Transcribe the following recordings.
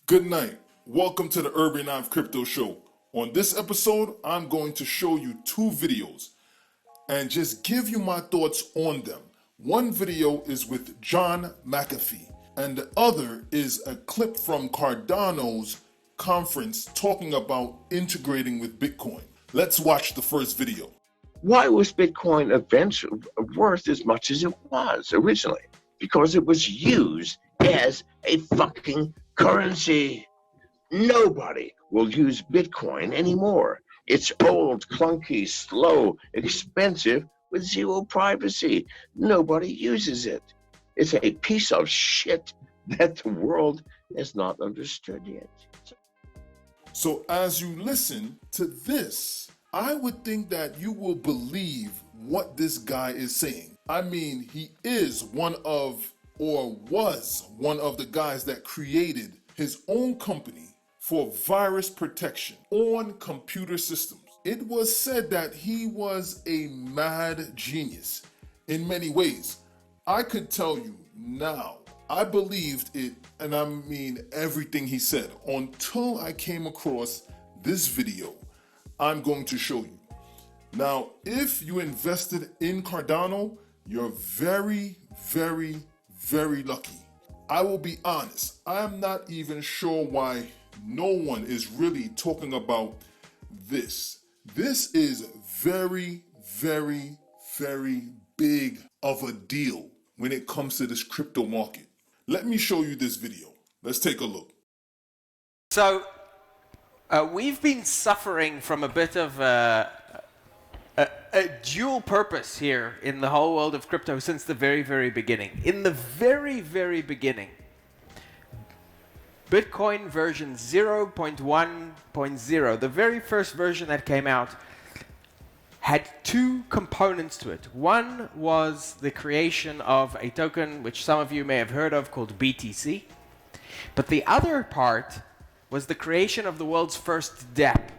Good night. Welcome to the Urban Knife Crypto Show. On this episode, I'm going to show you two videos and just give you my thoughts on them. One video is with John McAfee, and the other is a clip from Cardano's conference talking about integrating with Bitcoin. Let's watch the first video. Why was Bitcoin eventually worth as much as it was originally? Because it was used as a fucking currency. Nobody will use Bitcoin anymore. It's old, clunky, slow, expensive, with zero privacy. Nobody uses it. It's a piece of shit that the world has not understood yet. So as you listen to this, I would think that you will believe what this guy is saying. I mean, he is one of, or was one of the guys that created his own company for virus protection on computer systems. It was said that he was a mad genius in many ways. I could tell you now, I believed it, and I mean everything he said, until I came across this video I'm going to show you. Now, if you invested in Cardano, you're very, very, very lucky. I will be honest, I'm not even sure why no one is really talking about this. This is very, very, very big of a deal when it comes to this crypto market. Let me show you this video. Let's take a look. So, we've been suffering from a bit of a dual purpose here in the whole world of crypto since the very, very beginning. In the very, very beginning, Bitcoin version 0.1.0, the very first version that came out, had two components to it. One was the creation of a token, which some of you may have heard of, called BTC. But the other part was the creation of the world's first DApp,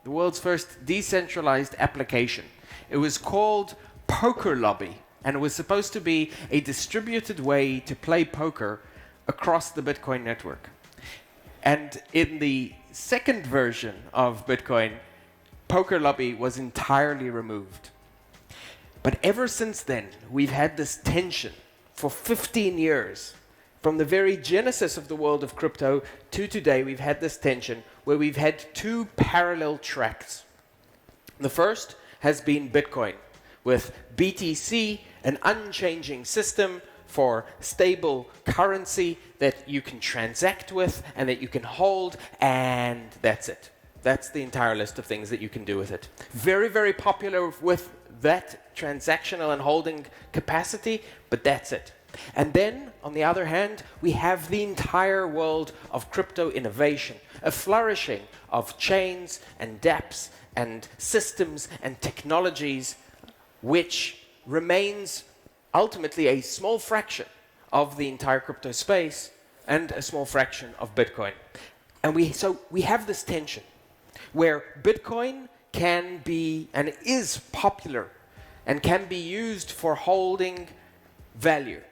the world's first decentralized application. It was called Poker Lobby, and it was supposed to be a distributed way to play poker across the Bitcoin network. And in the second version of Bitcoin, Poker Lobby was entirely removed. But ever since then, we've had this tension for 15 years. From the very genesis of the world of crypto to today, we've had this tension where we've had two parallel tracks. The first has been Bitcoin, with BTC, an unchanging system for stable currency that you can transact with and that you can hold, and that's it. That's the entire list of things that you can do with it. Very, very popular with that transactional and holding capacity, but that's it. And then, on the other hand, we have the entire world of crypto innovation, a flourishing of chains and dApps and systems and technologies, which remains ultimately a small fraction of the entire crypto space and a small fraction of Bitcoin. And we have this tension where Bitcoin can be and is popular and can be used for holding value.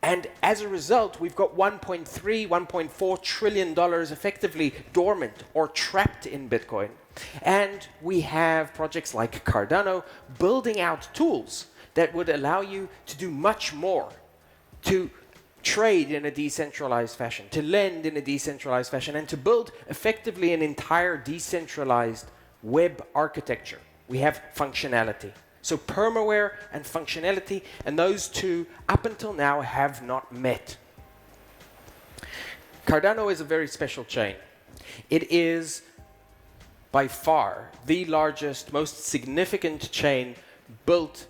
And as a result, we've got $1.4 trillion effectively dormant or trapped in Bitcoin. And we have projects like Cardano building out tools that would allow you to do much more, to trade in a decentralized fashion, to lend in a decentralized fashion, and to build effectively an entire decentralized web architecture. We have functionality. So permaware and functionality, and those two, up until now, have not met. Cardano is a very special chain. It is by far the largest, most significant chain built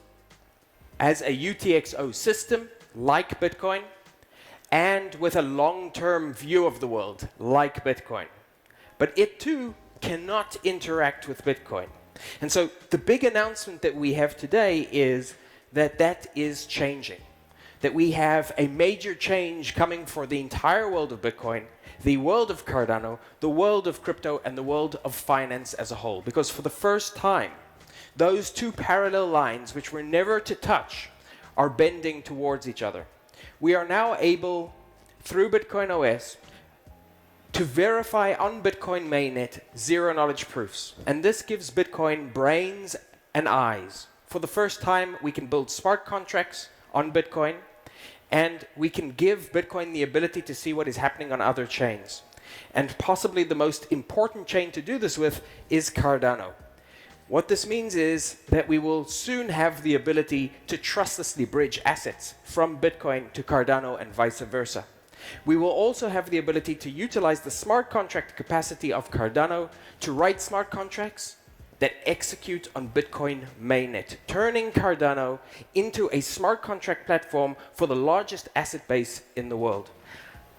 as a UTXO system, like Bitcoin, and with a long-term view of the world, like Bitcoin. But it too cannot interact with Bitcoin. And so the big announcement that we have today is that that is changing. That we have a major change coming for the entire world of Bitcoin, the world of Cardano, the world of crypto, and the world of finance as a whole. Because for the first time, those two parallel lines, which were never to touch, are bending towards each other. We are now able, through Bitcoin OS, to verify on Bitcoin mainnet zero-knowledge proofs. And this gives Bitcoin brains and eyes. For the first time, we can build smart contracts on Bitcoin, and we can give Bitcoin the ability to see what is happening on other chains. And possibly the most important chain to do this with is Cardano. What this means is that we will soon have the ability to trustlessly bridge assets from Bitcoin to Cardano and vice versa. We will also have the ability to utilize the smart contract capacity of Cardano to write smart contracts that execute on Bitcoin mainnet, turning Cardano into a smart contract platform for the largest asset base in the world.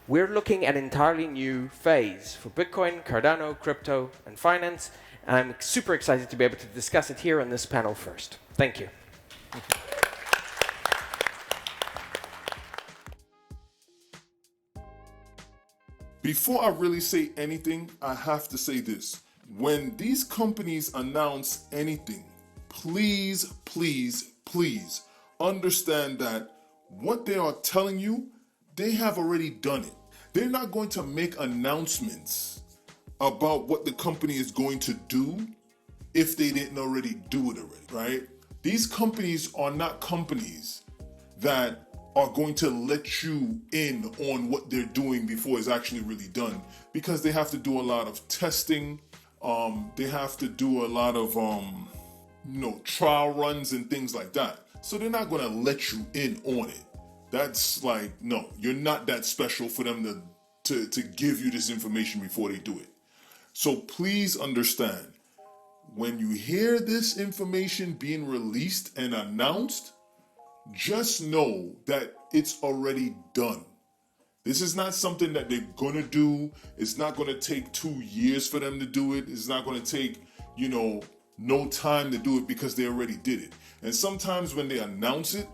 We're looking at an entirely new phase for Bitcoin, Cardano, crypto, and finance, and I'm super excited to be able to discuss it here on this panel first. Thank you. Before I really say anything, I have to say this. When these companies announce anything, please, please, please understand that what they are telling you, they have already done it. They're not going to make announcements about what the company is going to do if they didn't already do it already, right? These companies are not companies that are going to let you in on what they're doing before it's actually really done, because they have to do a lot of testing. They have to do a lot of trial runs and things like that. So they're not going to let you in on it. That's like, no, you're not that special for them to give you this information before they do it. So please understand, when you hear this information being released and announced, just know that it's already done. This is not something that they're gonna do. It's not gonna take 2 years for them to do it. It's not gonna take, no time to do it, because they already did it. And sometimes when they announce it,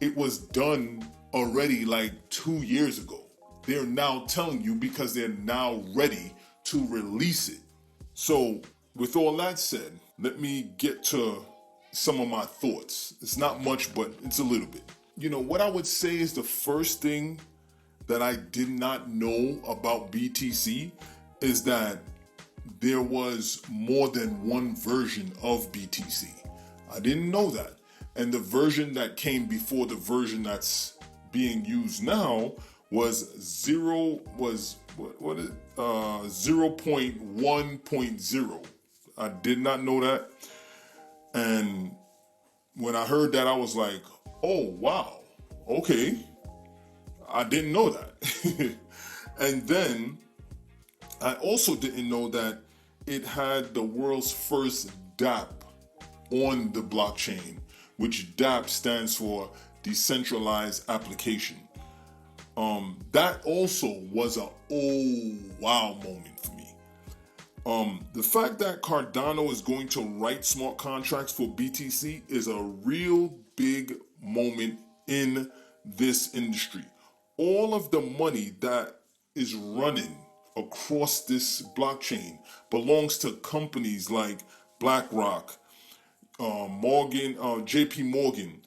it was done already like 2 years ago. They're now telling you because they're now ready to release it. So with all that said, let me get to some of my thoughts. It's not much, but it's a little bit. What I would say is the first thing that I did not know about BTC is that there was more than one version of BTC. I didn't know that. And the version that came before the version that's being used now was 0.1.0. I did not know that. And when I heard that, I was like, oh, wow, okay. I didn't know that. And then I also didn't know that it had the world's first dApp on the blockchain, which dApp stands for Decentralized Application. That also was a oh wow moment for me. The fact that Cardano is going to write smart contracts for BTC is a real big moment in this industry. All of the money that is running across this blockchain belongs to companies like BlackRock, JP Morgan,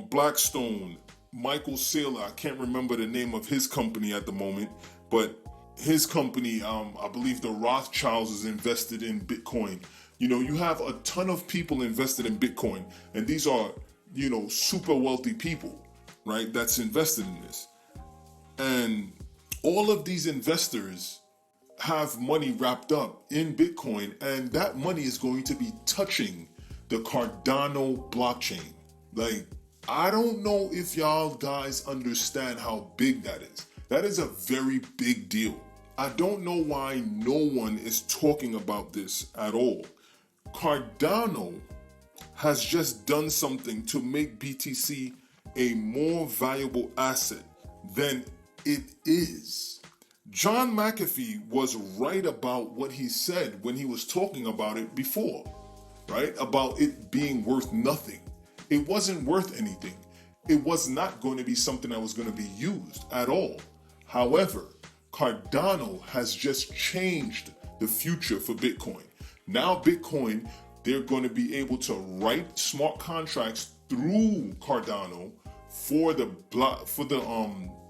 Blackstone, Michael Saylor. I can't remember the name of his company at the moment, but his company, I believe the Rothschilds, is invested in Bitcoin. You have a ton of people invested in Bitcoin, and these are, super wealthy people, right, that's invested in this. And all of these investors have money wrapped up in Bitcoin, and that money is going to be touching the Cardano blockchain. Like, I don't know if y'all guys understand how big that is. That is a very big deal. I don't know why no one is talking about this at all. Cardano has just done something to make BTC a more valuable asset than it is. John McAfee was right about what he said when he was talking about it before, right? About it being worth nothing. It wasn't worth anything. It was not going to be something that was going to be used at all. However, Cardano has just changed the future for Bitcoin. Now Bitcoin, they're going to be able to write smart contracts through Cardano for the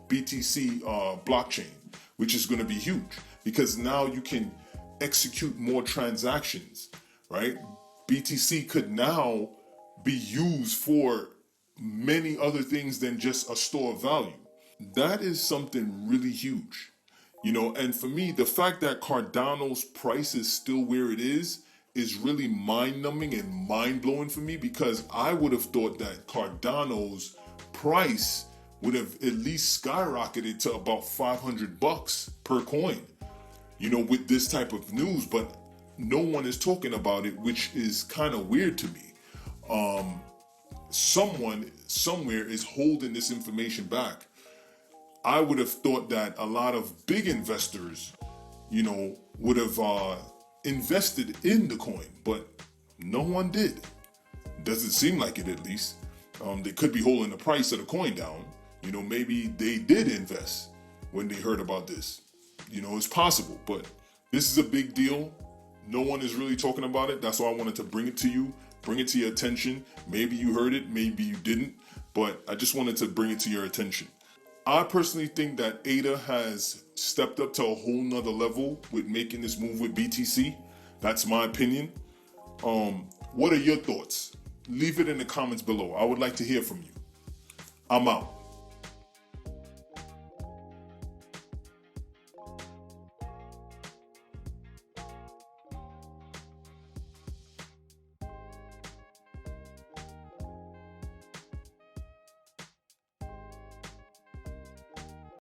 BTC blockchain, which is going to be huge because now you can execute more transactions, right? BTC could now be used for many other things than just a store of value. That is something really huge, and for me, the fact that Cardano's price is still where it is really mind-numbing and mind-blowing for me, because I would have thought that Cardano's price would have at least skyrocketed to about $500 per coin, with this type of news, but no one is talking about it, which is kind of weird to me. Someone somewhere is holding this information back. I would have thought that a lot of big investors, would have invested in the coin, but no one did. Doesn't seem like it, at least. They could be holding the price of the coin down. Maybe they did invest when they heard about this. It's possible, but this is a big deal. No one is really talking about it. That's why I wanted to bring it to you, bring it to your attention. Maybe you heard it, maybe you didn't, but I just wanted to bring it to your attention. I personally think that ADA has stepped up to a whole nother level with making this move with BTC. That's my opinion. What are your thoughts? Leave it in the comments below. I would like to hear from you. I'm out.